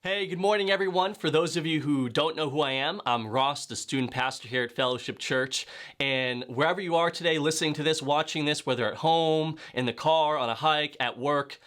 Hey, good morning, everyone. For those of you who don't know who I am, I'm Ross, the student pastor here at Fellowship Church. And wherever you are today, listening to this, watching this, whether at home, in the car, on a hike, at work,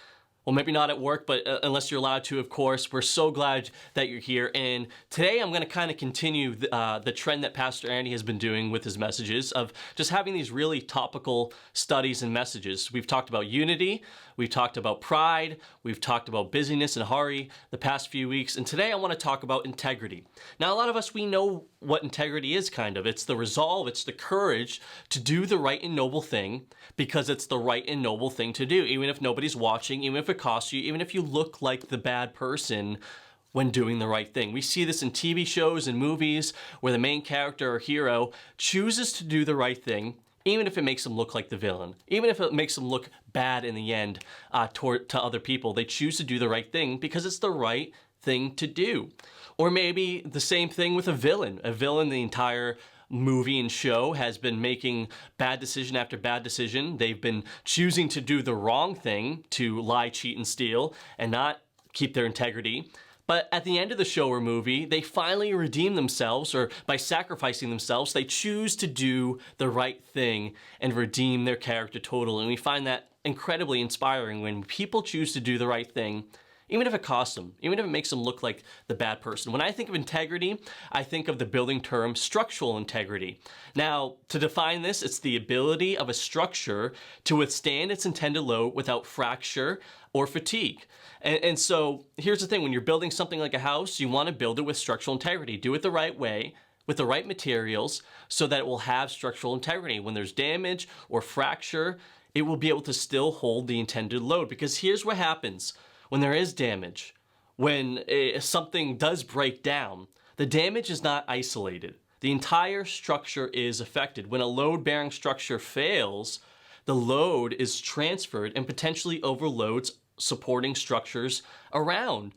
well, maybe not at work, but unless you're allowed to, of course, we're so glad that you're here. And today I'm going to kind of continue the trend that Pastor Andy has been doing with his messages of just having these really topical studies and messages. We've talked about unity, we've talked about pride, we've talked about busyness and hurry the past few weeks, and today I want to talk about integrity. Now, a lot of us, we know what integrity is kind of. It's the resolve, it's the courage to do the right and noble thing because it's the right and noble thing to do, even if nobody's watching, even if it costs you, even if you look like the bad person when doing the right thing. We see this in TV shows and movies where the main character or hero chooses to do the right thing, even if it makes them look like the villain, even if it makes them look bad in the end to other people. They choose to do the right thing because it's the right thing to do. Or maybe the same thing with a villain. A villain, the entire movie and show has been making bad decision after bad decision. They've been choosing to do the wrong thing, to lie, cheat, and steal, and not keep their integrity. But at the end of the show or movie, they finally redeem themselves, or by sacrificing themselves, they choose to do the right thing and redeem their character totally. And we find that incredibly inspiring when people choose to do the right thing, even if it costs them, even if it makes them look like the bad person. When I think of integrity, I think of the building term structural integrity. Now, to define this, it's the ability of a structure to withstand its intended load without fracture or fatigue. And so here's the thing, when you're building something like a house, you want to build it with structural integrity. Do it the right way, with the right materials, so that it will have structural integrity. When there's damage or fracture, it will be able to still hold the intended load. Because here's what happens when there is damage. When something does break down, the damage is not isolated. The entire structure is affected. When a load-bearing structure fails, the load is transferred and potentially overloads supporting structures around.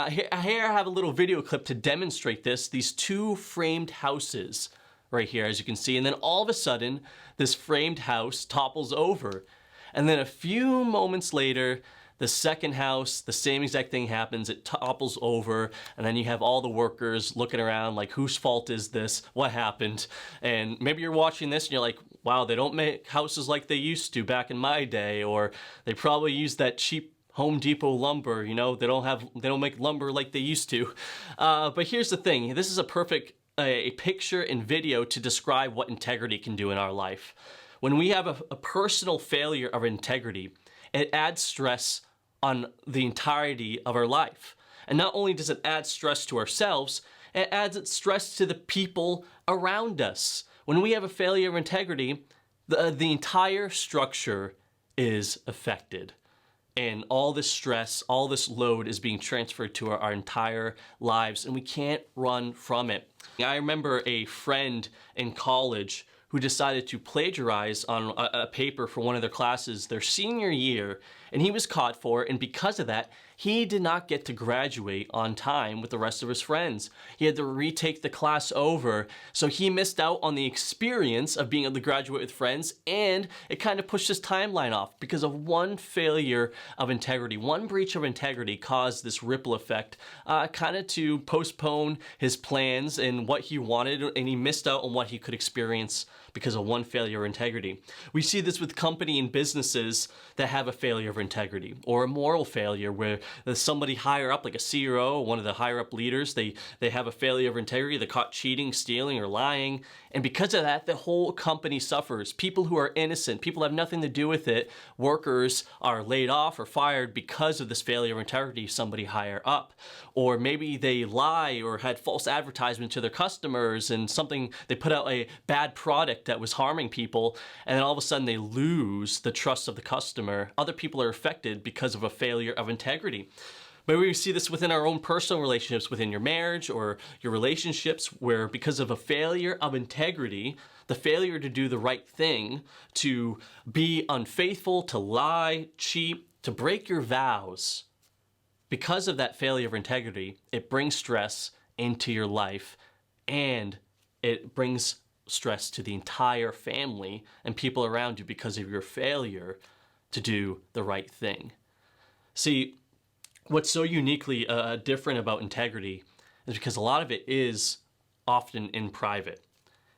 Here I have a little video clip to demonstrate this. These two framed houses right here, as you can see, and then all of a sudden, this framed house topples over. And then a few moments later, the second house, the same exact thing happens. It topples over, and then you have all the workers looking around like, whose fault is this? What happened? And maybe you're watching this and you're like, wow, they don't make houses like they used to back in my day, or they probably use that cheap Home Depot lumber, you know, they don't make lumber like they used to. But here's the thing, this is a perfect a picture and video to describe what integrity can do in our life. When we have a personal failure of integrity, it adds stress on the entirety of our life. And not only does it add stress to ourselves, it adds stress to the people around us. When we have a failure of integrity, the entire structure is affected. And all this stress, all this load is being transferred to our entire lives, and we can't run from it. I remember a friend in college who decided to plagiarize on a paper for one of their classes their senior year, and he was caught for it, and because of that, he did not get to graduate on time with the rest of his friends. He had to retake the class over, so he missed out on the experience of being able to graduate with friends, and it kind of pushed his timeline off because of one failure of integrity. One breach of integrity caused this ripple effect, kind of to postpone his plans and what he wanted, and he missed out on what he could experience because of one failure of integrity. We see this with company and businesses that have a failure of integrity, or a moral failure where there's somebody higher up, like a CEO, one of the higher up leaders, they have a failure of integrity, they're caught cheating, stealing, or lying, and because of that, the whole company suffers. People who are innocent, people have nothing to do with it, workers are laid off or fired because of this failure of integrity, somebody higher up. Or maybe they lie or had false advertisement to their customers and they put out a bad product that was harming people, and then all of a sudden they lose the trust of the customer. Other people are affected because of a failure of integrity. Maybe we see this within our own personal relationships, within your marriage or your relationships, where because of a failure of integrity, the failure to do the right thing, to be unfaithful, to lie, cheat, to break your vows, because of that failure of integrity, it brings stress into your life, and it brings stress to the entire family and people around you because of your failure to do the right thing. See, What's so uniquely different about integrity is because a lot of it is often in private.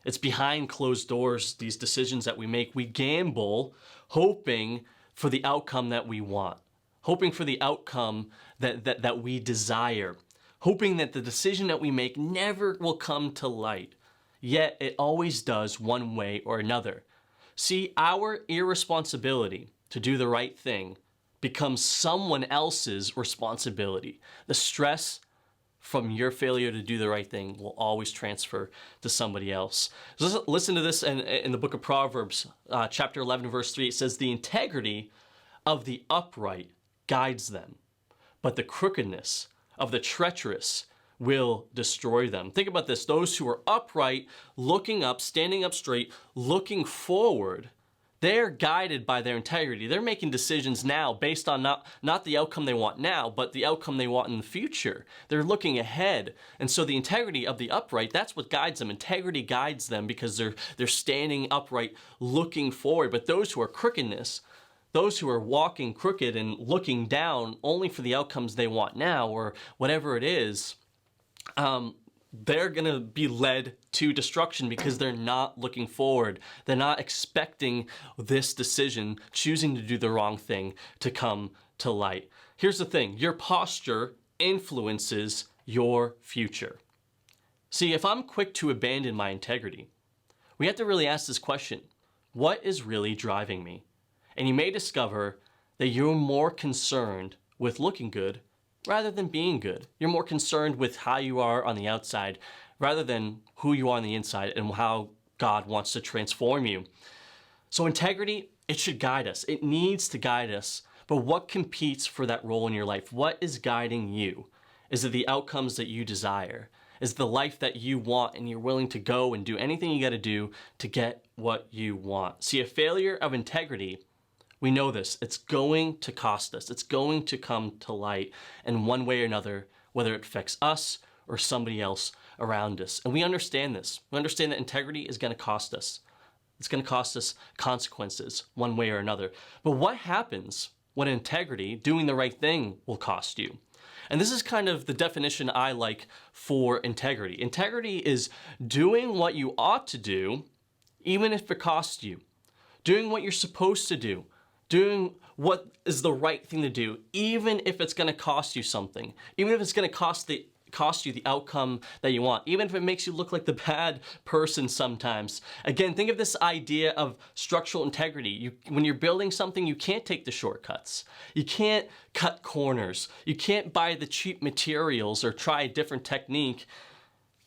It's behind closed doors, these decisions that we make. We gamble hoping for the outcome that we want, hoping for the outcome that we desire, hoping that the decision that we make never will come to light. Yet it always does one way or another. See, our irresponsibility to do the right thing becomes someone else's responsibility. The stress from your failure to do the right thing will always transfer to somebody else. So listen to this in the book of Proverbs, chapter 11, verse 3. It says, "The integrity of the upright guides them, but the crookedness of the treacherous will destroy them." Think about this. Those who are upright, looking up, standing up straight, looking forward, they're guided by their integrity. They're making decisions now based on not the outcome they want now, but the outcome they want in the future. They're looking ahead. And so the integrity of the upright, that's what guides them. Integrity guides them because they're standing upright, looking forward. But those who are crookedness, those who are walking crooked and looking down only for the outcomes they want now or whatever it is, they're going to be led to destruction because they're not looking forward. They're not expecting this decision, choosing to do the wrong thing, to come to light. Here's the thing. Your posture influences your future. See, if I'm quick to abandon my integrity, we have to really ask this question. What is really driving me? And you may discover that you're more concerned with looking good rather than being good. You're more concerned with how you are on the outside rather than who you are on the inside and how God wants to transform you. So integrity, it should guide us. It needs to guide us. But what competes for that role in your life? What is guiding you? Is it the outcomes that you desire? Is it the life that you want and you're willing to go and do anything you got to do to get what you want? See, a failure of integrity, we know this, it's going to cost us. It's going to come to light in one way or another, whether it affects us or somebody else around us. And we understand this. We understand that integrity is going to cost us. It's going to cost us consequences one way or another. But what happens when integrity, doing the right thing, will cost you? And this is kind of the definition I like for integrity. Integrity is doing what you ought to do, even if it costs you. Doing what you're supposed to do. Doing what is the right thing to do, even if it's going to cost you something. Even if it's going to cost you the outcome that you want. Even if it makes you look like the bad person sometimes. Again, think of this idea of structural integrity. When you're building something, you can't take the shortcuts. You can't cut corners. You can't buy the cheap materials or try a different technique.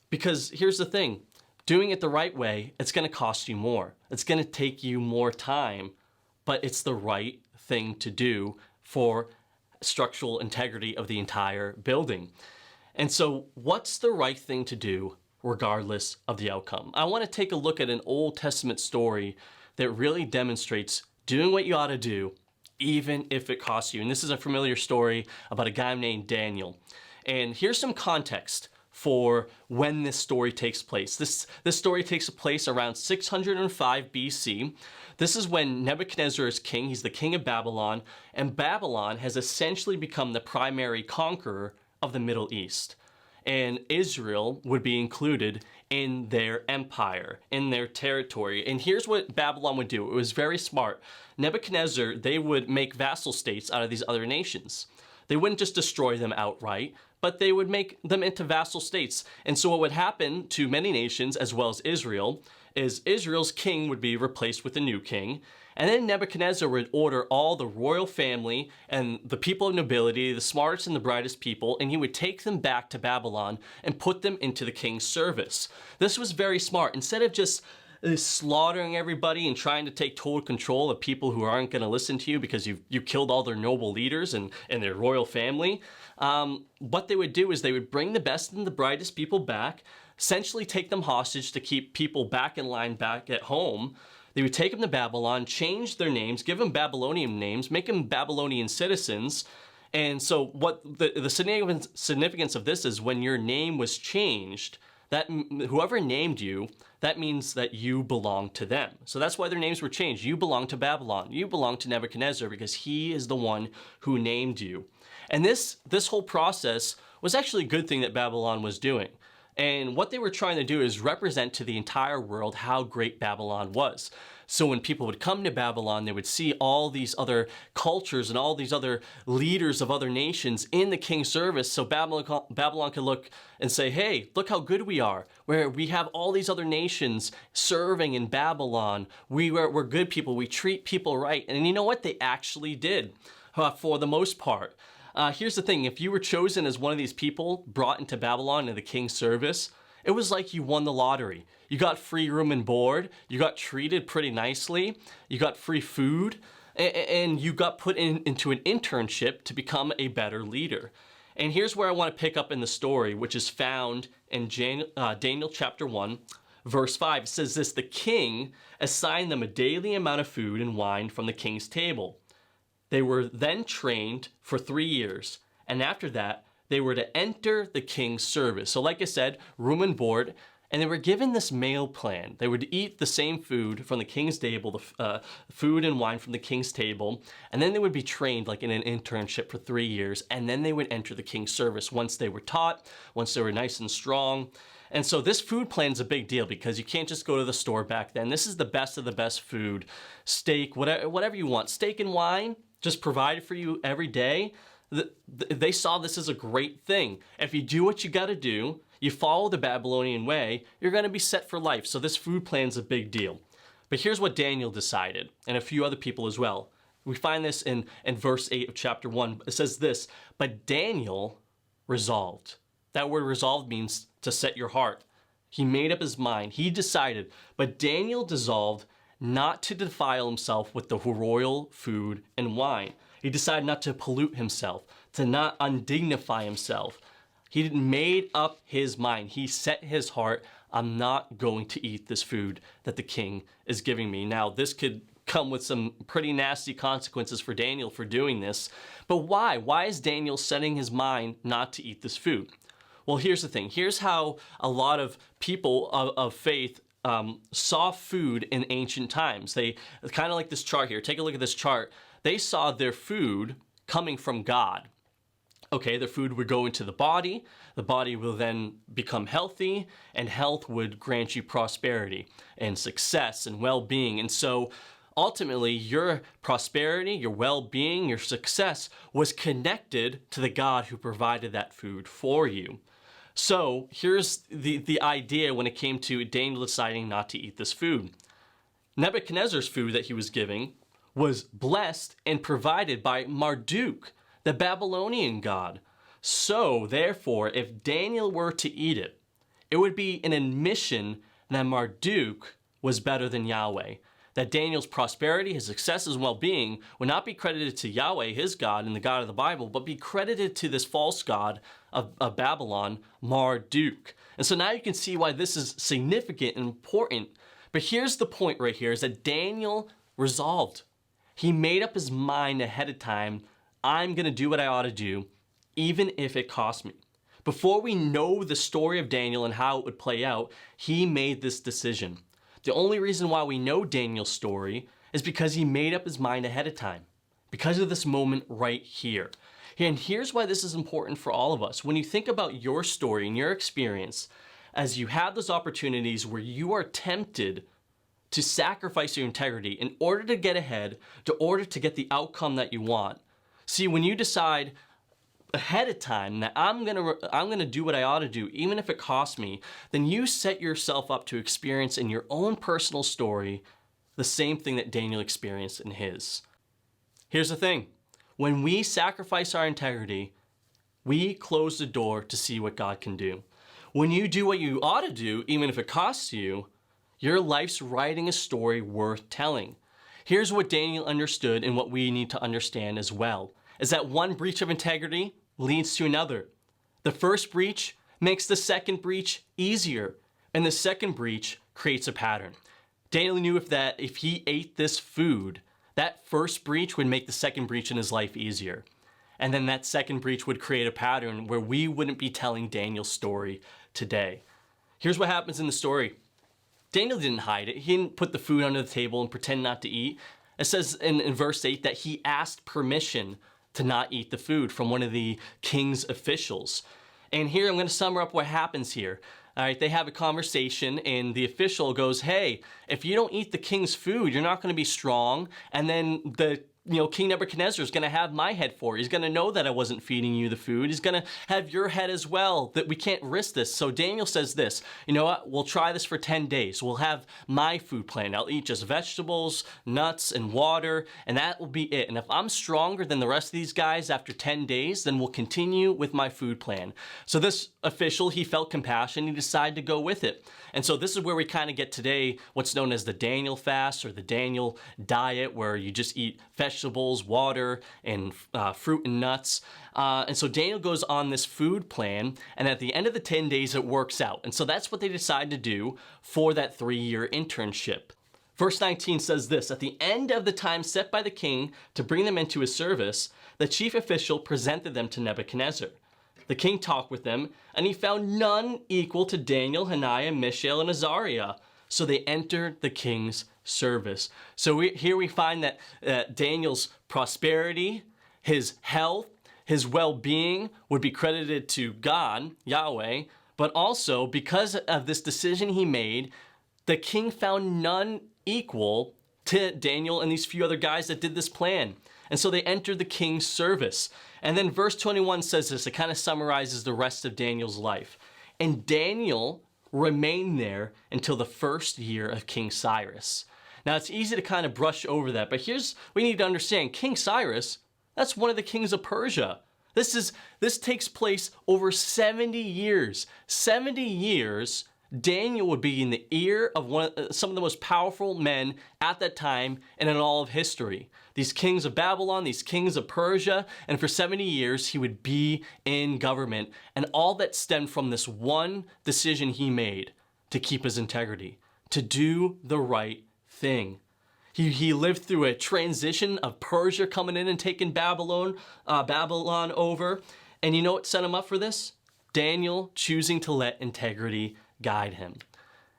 Because here's the thing. Doing it the right way, it's going to cost you more. It's going to take you more time. But it's the right thing to do for structural integrity of the entire building. And so what's the right thing to do regardless of the outcome? I want to take a look at an Old Testament story that really demonstrates doing what you ought to do, even if it costs you. And this is a familiar story about a guy named Daniel. And here's some context for when this story takes place. This story takes place around 605 BC. This is when Nebuchadnezzar is king. He's the king of Babylon, and Babylon has essentially become the primary conqueror of the Middle East. And Israel would be included in their empire, in their territory. And here's what Babylon would do. It was very smart. Nebuchadnezzar, they would make vassal states out of these other nations. They wouldn't just destroy them outright, but they would make them into vassal states. And so what would happen to many nations, as well as Israel, is Israel's king would be replaced with a new king. And then Nebuchadnezzar would order all the royal family and the people of nobility, the smartest and the brightest people, and he would take them back to Babylon and put them into the king's service. This was very smart. Instead of just slaughtering everybody and trying to take total control of people who aren't going to listen to you because you killed all their noble leaders and their royal family, what they would do is they would bring the best and the brightest people back, essentially take them hostage to keep people back in line back at home. They would take them to Babylon, change their names, give them Babylonian names, make them Babylonian citizens. And so what the significance of this is when your name was changed, that whoever named you, that means that you belong to them. So that's why their names were changed. You belong to Babylon. You belong to Nebuchadnezzar because he is the one who named you. And this whole process was actually a good thing that Babylon was doing. And what they were trying to do is represent to the entire world how great Babylon was. So when people would come to Babylon, they would see all these other cultures and all these other leaders of other nations in the king's service. So Babylon could look and say, hey, look how good we are, where we have all these other nations serving in Babylon. We're good people. We treat people right. And you know what? They actually did for the most part. Here's the thing, if you were chosen as one of these people brought into Babylon in the king's service, it was like you won the lottery. You got free room and board, you got treated pretty nicely, you got free food, and you got put into an internship to become a better leader. And here's where I want to pick up in the story, which is found in Daniel chapter 1, verse 5. It says this, the king assigned them a daily amount of food and wine from the king's table. They were then trained for 3 years, and after that, they were to enter the king's service. So like I said, room and board, and they were given this meal plan. They would eat the same food from the king's table, the food and wine from the king's table, and then they would be trained like in an internship for 3 years, and then they would enter the king's service once they were taught, once they were nice and strong. And so this food plan is a big deal because you can't just go to the store back then. This is the best of the best food. Steak, whatever you want. Steak and wine, just provided for you every day. They saw this as a great thing. If you do what you got to do, you follow the Babylonian way, you're going to be set for life. So this food plan is a big deal. But here's what Daniel decided, and a few other people as well. We find this in verse 8 of chapter 1. It says this, but Daniel resolved. That word resolved means to set your heart. He made up his mind. He decided. But Daniel resolved not to defile himself with the royal food and wine. He decided not to pollute himself, to not undignify himself. He made up his mind. He set his heart, I'm not going to eat this food that the king is giving me. Now, this could come with some pretty nasty consequences for Daniel for doing this. But why? Why is Daniel setting his mind not to eat this food? Well, here's the thing. Here's how a lot of people of faith saw food in ancient times. They kind of like this chart here. Take a look at this chart. They saw their food coming from God. Okay, their food would go into the body will then become healthy, and health would grant you prosperity and success and well-being. And so ultimately your prosperity, your well-being, your success was connected to the God who provided that food for you. So here's the idea when it came to Daniel deciding not to eat this food. Nebuchadnezzar's food that he was giving was blessed and provided by Marduk, the Babylonian god. So therefore, if Daniel were to eat it, it would be an admission that Marduk was better than Yahweh. That Daniel's prosperity, his success, and well-being would not be credited to Yahweh, his God, and the God of the Bible, but be credited to this false god of Babylon, Marduk. And so now you can see why this is significant and important. But here's the point right here, is that Daniel resolved. He made up his mind ahead of time, I'm going to do what I ought to do, even if it costs me. Before we know the story of Daniel and how it would play out, he made this decision. The only reason why we know Daniel's story is because he made up his mind ahead of time, because of this moment right here. And here's why this is important for all of us. When you think about your story and your experience, as you have those opportunities where you are tempted to sacrifice your integrity in order to get ahead, in order to get the outcome that you want. See, when you decide ahead of time that I'm gonna do what I ought to do, even if it costs me, then you set yourself up to experience in your own personal story the same thing that Daniel experienced in his. Here's the thing. When we sacrifice our integrity, we close the door to see what God can do. When you do what you ought to do, even if it costs you, your life's writing a story worth telling. Here's what Daniel understood and what we need to understand as well, is that one breach of integrity leads to another. The first breach makes the second breach easier, and the second breach creates a pattern. Daniel knew if he ate this food, that first breach would make the second breach in his life easier. And then that second breach would create a pattern where we wouldn't be telling Daniel's story today. Here's what happens in the story. Daniel didn't hide it. He didn't put the food under the table and pretend not to eat. It says in verse 8 that he asked permission to not eat the food from one of the king's officials. And here I'm going to sum up what happens here. All right, they have a conversation and the official goes, hey, if you don't eat the king's food, you're not going to be strong. And then King Nebuchadnezzar is going to have my head for it. He's going to know that I wasn't feeding you the food. He's going to have your head as well, that we can't risk this. So Daniel says this, you know what? We'll try this for 10 days. We'll have my food plan. I'll eat just vegetables, nuts, and water, and that will be it. And if I'm stronger than the rest of these guys after 10 days, then we'll continue with my food plan. So this official, he felt compassion. He decided to go with it. And so this is where we kind of get today what's known as the Daniel fast or the Daniel diet, where you just eat vegetables, water, and fruit and nuts. And so Daniel goes on this food plan, and at the end of the 10 days, it works out. And so that's what they decide to do for that 3-year internship. Verse 19 says this, at the end of the time set by the king to bring them into his service, the chief official presented them to Nebuchadnezzar. The king talked with them, and he found none equal to Daniel, Hananiah, Mishael, and Azariah. So they entered the king's service. So here we find that Daniel's prosperity, his health, his well-being would be credited to God, Yahweh, but also because of this decision he made, the king found none equal to Daniel and these few other guys that did this plan. And so they entered the king's service. And then verse 21 says this, it kind of summarizes the rest of Daniel's life. And Daniel remained there until the first year of King Cyrus. Now it's easy to kind of brush over that, but here's what we need to understand. King Cyrus, that's one of the kings of Persia. This takes place over 70 years. 70 years, Daniel would be in the ear of some of the most powerful men at that time and in all of history. These kings of Babylon, these kings of Persia, and for 70 years he would be in government. And all that stemmed from this one decision he made to keep his integrity, to do the right thing. He lived through a transition of Persia coming in and taking Babylon over. And you know what set him up for this? Daniel choosing to let integrity guide him.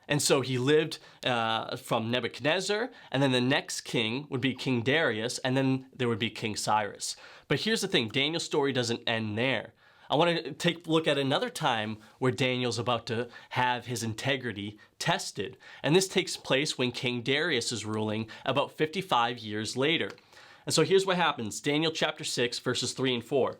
And so he lived from Nebuchadnezzar, and then the next king would be King Darius, and then there would be King Cyrus. But here's the thing, Daniel's story doesn't end there. I want to take a look at another time where Daniel's about to have his integrity tested. And this takes place when King Darius is ruling about 55 years later. And so here's what happens. Daniel chapter 6, verses 3 and 4.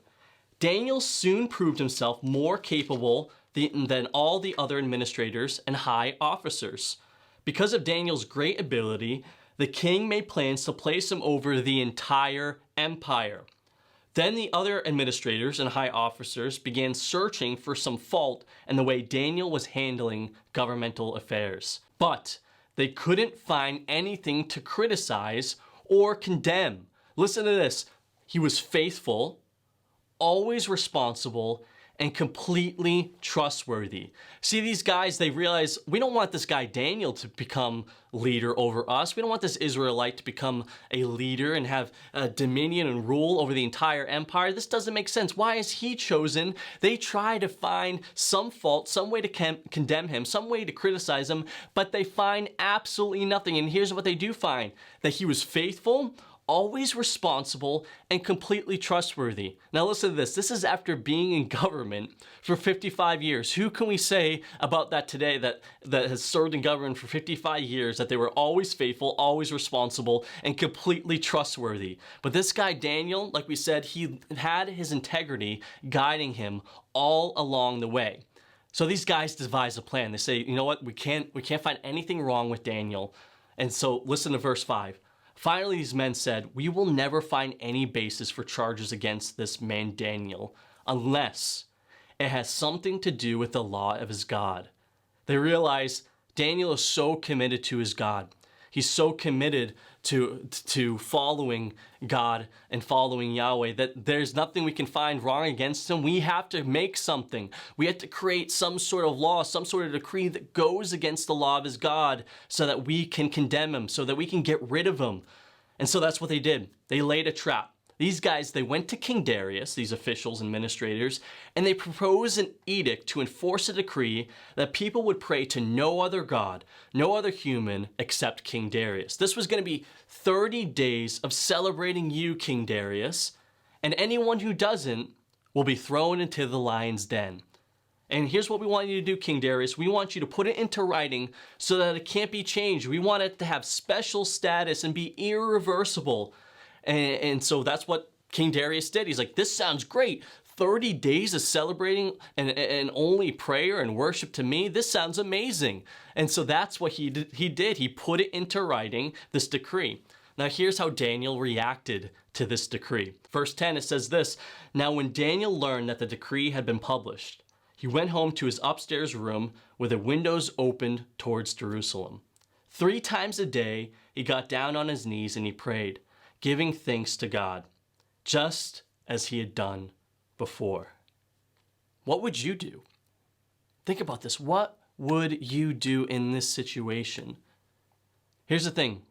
Daniel soon proved himself more capable than all the other administrators and high officers. Because of Daniel's great ability, the king made plans to place him over the entire empire. Then the other administrators and high officers began searching for some fault in the way Daniel was handling governmental affairs. But they couldn't find anything to criticize or condemn. Listen to this. He was faithful, always responsible, and completely trustworthy. See, these guys, they realize we don't want this guy Daniel to become leader over us. We don't want this Israelite to become a leader and have dominion and rule over the entire empire. This doesn't make sense. Why is he chosen? They try to find some fault, some way to condemn him, some way to criticize him, but they find absolutely nothing. And here's what they do find, that he was faithful, always responsible, and completely trustworthy. Now listen to this. This is after being in government for 55 years. Who can we say about that today that has served in government for 55 years, that they were always faithful, always responsible, and completely trustworthy? But this guy Daniel, like we said, he had his integrity guiding him all along the way. So these guys devise a plan. They say, you know what, we can't find anything wrong with Daniel. And so listen to verse 5. Finally, these men said, we will never find any basis for charges against this man Daniel unless it has something to do with the law of his God. They realize Daniel is so committed to his God. He's so committed to following God and following Yahweh that there's nothing we can find wrong against him. We have to make something. We have to create some sort of law, some sort of decree that goes against the law of his God so that we can condemn him, so that we can get rid of him. And so that's what they did. They laid a trap. These guys, they went to King Darius, these officials and administrators, and they proposed an edict to enforce a decree that people would pray to no other god, no other human except King Darius. This was going to be 30 days of celebrating you, King Darius, and anyone who doesn't will be thrown into the lion's den. And here's what we want you to do, King Darius. We want you to put it into writing so that it can't be changed. We want it to have special status and be irreversible. And so that's what King Darius did. He's like, this sounds great. 30 days of celebrating and only prayer and worship to me. This sounds amazing. And so that's what he did. He put it into writing, this decree. Now here's how Daniel reacted to this decree. Verse 10, it says this: Now when Daniel learned that the decree had been published, he went home to his upstairs room where the windows opened towards Jerusalem. 3 times a day, he got down on his knees and he prayed, giving thanks to God, just as he had done before. What would you do? Think about this. What would you do in this situation? Here's the thing.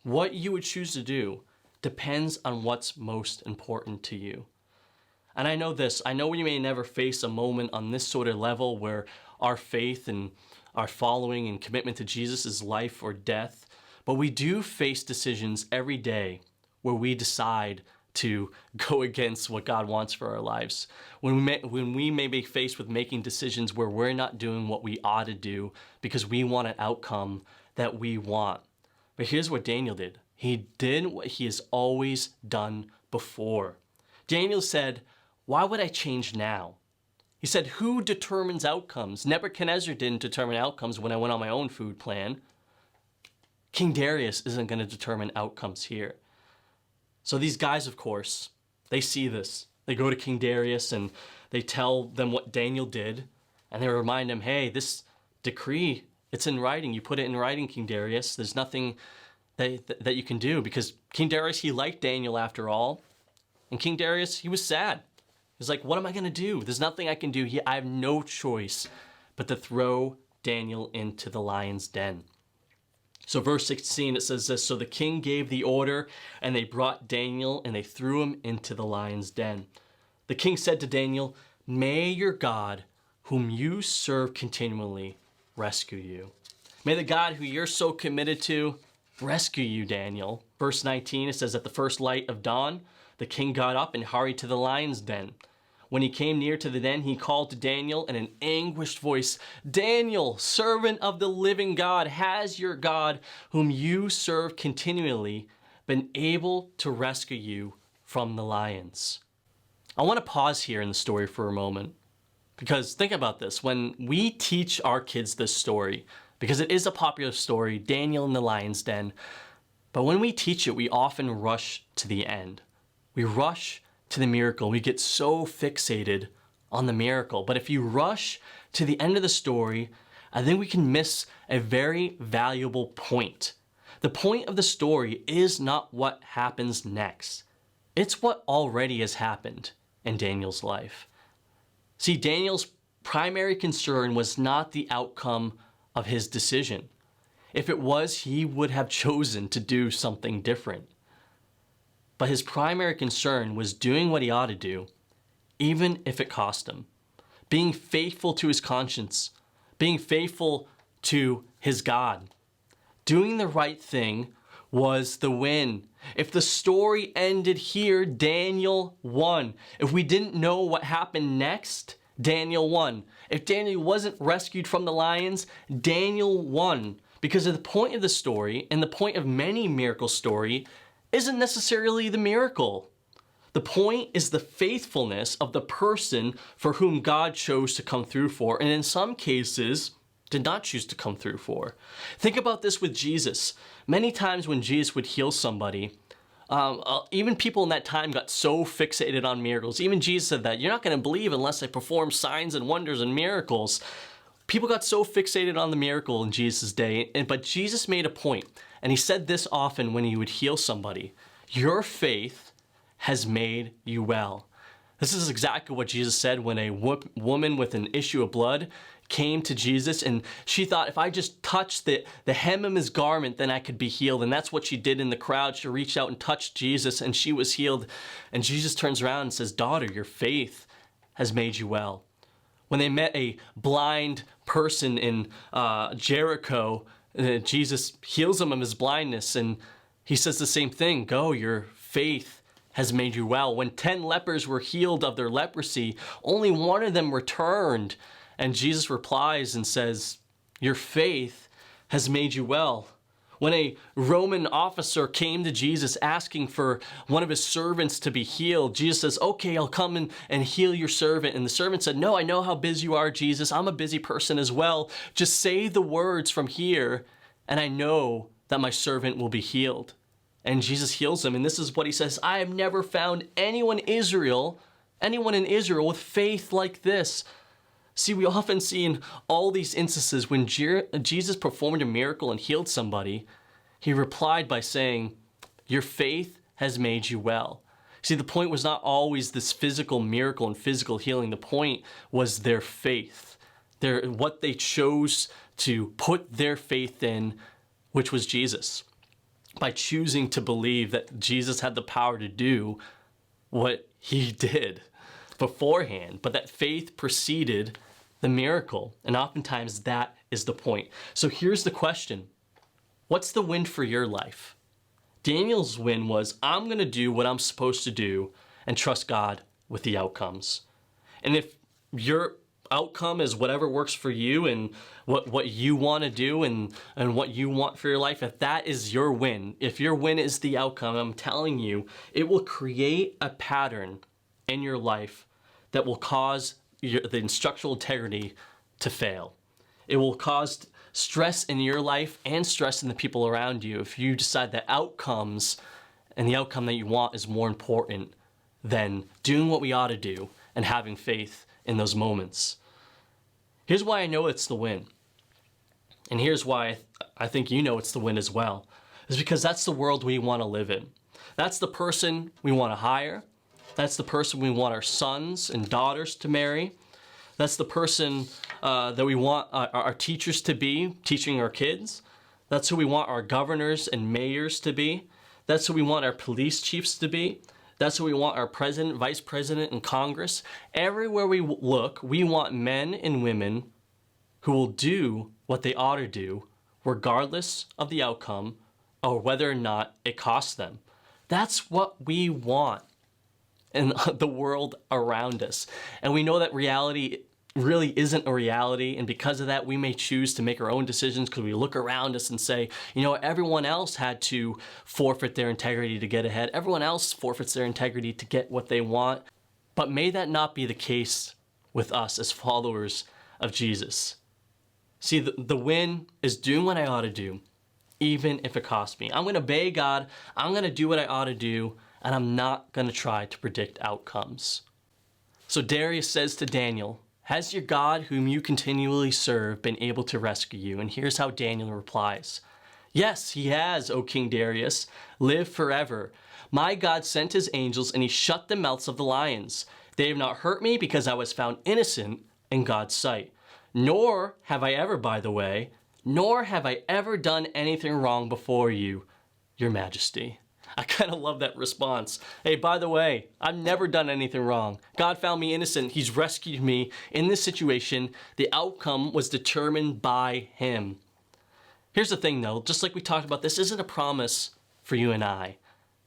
What you would choose to do depends on what's most important to you. And I know this. I know we may never face a moment on this sort of level where our faith and our following and commitment to Jesus is life or death, but we do face decisions every day where we decide to go against what God wants for our lives. When we may be faced with making decisions where we're not doing what we ought to do because we want an outcome that we want. But here's what Daniel did. He did what he has always done before. Daniel said, why would I change now? He said, who determines outcomes? Nebuchadnezzar didn't determine outcomes when I went on my own food plan. King Darius isn't going to determine outcomes here. So these guys, of course, they see this. They go to King Darius and they tell them what Daniel did. And they remind him, hey, this decree, it's in writing. You put it in writing, King Darius. There's nothing that you can do, because King Darius, he liked Daniel after all. And King Darius, he was sad. He's like, what am I going to do? There's nothing I can do. I have no choice but to throw Daniel into the lion's den. So verse 16, it says this: So the king gave the order, and they brought Daniel, and they threw him into the lion's den. The king said to Daniel, may your God, whom you serve continually, rescue you. May the God who you're so committed to rescue you, Daniel. Verse 19, it says, at the first light of dawn, the king got up and hurried to the lion's den. When he came near to the den, he called to Daniel in an anguished voice, Daniel, servant of the living God, has your God, whom you serve continually, been able to rescue you from the lions? I want to pause here in the story for a moment, because think about this. When we teach our kids this story, because it is a popular story, Daniel in the lion's den, but when we teach it, we often rush to the end. We rush to the miracle. We get so fixated on the miracle. But if you rush to the end of the story, I think we can miss a very valuable point. The point of the story is not what happens next. It's what already has happened in Daniel's life. See, Daniel's primary concern was not the outcome of his decision. If it was, he would have chosen to do something different. But his primary concern was doing what he ought to do, even if it cost him. Being faithful to his conscience, being faithful to his God. Doing the right thing was the win. If the story ended here, Daniel won. If we didn't know what happened next, Daniel won. If Daniel wasn't rescued from the lions, Daniel won. Because the point of the story, and the point of many miracle story, isn't necessarily the miracle. The point is the faithfulness of the person for whom God chose to come through for, and in some cases, did not choose to come through for. Think about this with Jesus. Many times when Jesus would heal somebody, even people in that time got so fixated on miracles. Even Jesus said that, you're not going to believe unless I perform signs and wonders and miracles. People got so fixated on the miracle in Jesus' day, but Jesus made a point, and he said this often when he would heal somebody: your faith has made you well. This is exactly what Jesus said when a woman with an issue of blood came to Jesus, and she thought, if I just touch the hem of his garment, then I could be healed. And that's what she did in the crowd. She reached out and touched Jesus, and she was healed. And Jesus turns around and says, daughter, your faith has made you well. When they met a blind person in Jericho, Jesus heals him of his blindness, and he says the same thing. Go, your faith has made you well. When 10 lepers were healed of their leprosy, only one of them returned. And Jesus replies and says, your faith has made you well. When a Roman officer came to Jesus asking for one of his servants to be healed, Jesus says, okay, I'll come and heal your servant. And the servant said, no, I know how busy you are, Jesus. I'm a busy person as well. Just say the words from here, and I know that my servant will be healed. And Jesus heals him. And this is what he says, I have never found anyone in Israel with faith like this. See, we often see in all these instances when Jesus performed a miracle and healed somebody, he replied by saying, your faith has made you well. See, the point was not always this physical miracle and physical healing. The point was their faith, what they chose to put their faith in, which was Jesus. By choosing to believe that Jesus had the power to do what he did beforehand, but that faith preceded the miracle. And oftentimes that is the point. So here's the question. What's the win for your life? Daniel's win was, I'm going to do what I'm supposed to do and trust God with the outcomes. And if your outcome is whatever works for you and what you want to do and what you want for your life, if that is your win, if your win is the outcome, I'm telling you, it will create a pattern in your life that will cause the instructional integrity to fail. It will cause stress in your life and stress in the people around you if you decide that outcomes and the outcome that you want is more important than doing what we ought to do and having faith in those moments. Here's why I know it's the win. And here's why I think you know it's the win as well. Is because that's the world we want to live in. That's the person we want to hire. That's the person we want our sons and daughters to marry. That's the person that we want our teachers to be, teaching our kids. That's who we want our governors and mayors to be. That's who we want our police chiefs to be. That's who we want our president, vice president, and Congress. Everywhere we look, we want men and women who will do what they ought to do, regardless of the outcome or whether or not it costs them. That's what we want in the world around us. And we know that reality really isn't a reality, and because of that we may choose to make our own decisions because we look around us and say, you know, everyone else had to forfeit their integrity to get ahead. Everyone else forfeits their integrity to get what they want. But may that not be the case with us as followers of Jesus. See, the win is doing what I ought to do, even if it costs me. I'm going to obey God, I'm going to do what I ought to do, and I'm not going to try to predict outcomes. So Darius says to Daniel, has your God, whom you continually serve, been able to rescue you? And here's how Daniel replies. Yes, he has, O King Darius. Live forever. My God sent his angels, and he shut the mouths of the lions. They have not hurt me because I was found innocent in God's sight. Nor have I ever, by the way, nor have I ever done anything wrong before you, your majesty. I kind of love that response. Hey, by the way, I've never done anything wrong. God found me innocent. He's rescued me in this situation. The outcome was determined by him. Here's the thing though, just like we talked about, this isn't a promise for you and I.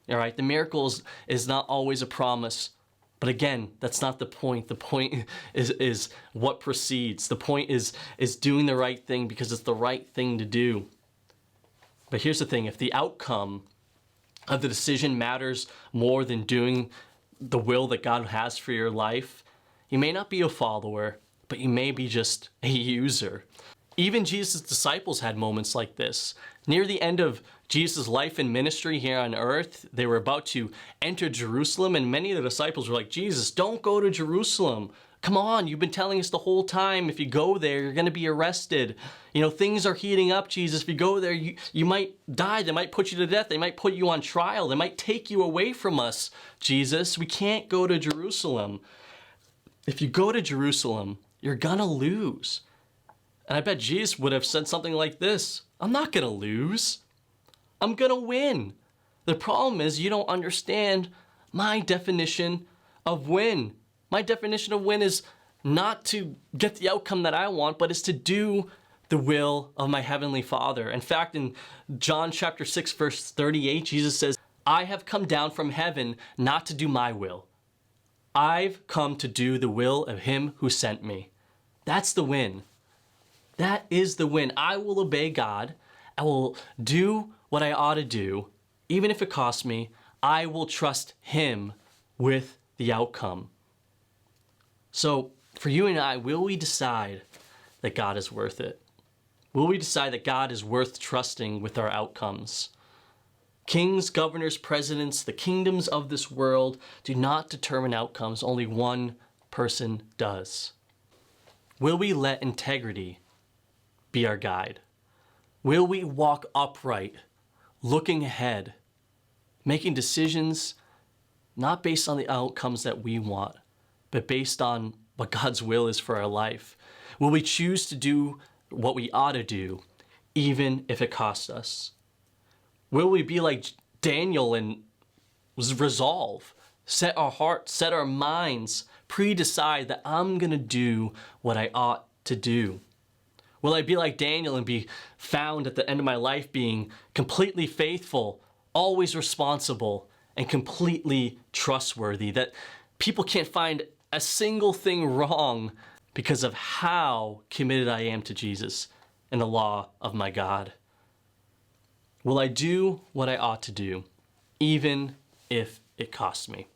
All right, the miracles is not always a promise. But again, that's not the point. The point is what precedes. The point is doing the right thing because it's the right thing to do. But here's the thing, if the outcome of the decision matters more than doing the will that God has for your life, you may not be a follower, but you may be just a user. Even Jesus' disciples had moments like this. Near the end of Jesus' life and ministry here on earth, they were about to enter Jerusalem, and many of the disciples were like, Jesus, don't go to Jerusalem. Come on, you've been telling us the whole time, if you go there, you're going to be arrested. You know, things are heating up, Jesus. If you go there, you might die. They might put you to death. They might put you on trial. They might take you away from us, Jesus. We can't go to Jerusalem. If you go to Jerusalem, you're going to lose. And I bet Jesus would have said something like this. I'm not going to lose. I'm going to win. The problem is you don't understand my definition of win. My definition of win is not to get the outcome that I want, but is to do the will of my heavenly Father. In fact, in John chapter 6, verse 38, Jesus says, I have come down from heaven not to do my will. I've come to do the will of him who sent me. That's the win. That is the win. I will obey God. I will do what I ought to do, even if it costs me. I will trust him with the outcome. So for you and I, will we decide that God is worth it? Will we decide that God is worth trusting with our outcomes? Kings, governors, presidents, the kingdoms of this world do not determine outcomes. Only one person does. Will we let integrity be our guide? Will we walk upright, looking ahead, making decisions not based on the outcomes that we want, but based on what God's will is for our life? Will we choose to do what we ought to do, even if it costs us? Will we be like Daniel and resolve, set our hearts, set our minds, pre-decide that I'm going to do what I ought to do? Will I be like Daniel and be found at the end of my life being completely faithful, always responsible, and completely trustworthy, that people can't find a single thing wrong because of how committed I am to Jesus and the law of my God? Will I do what I ought to do, even if it costs me?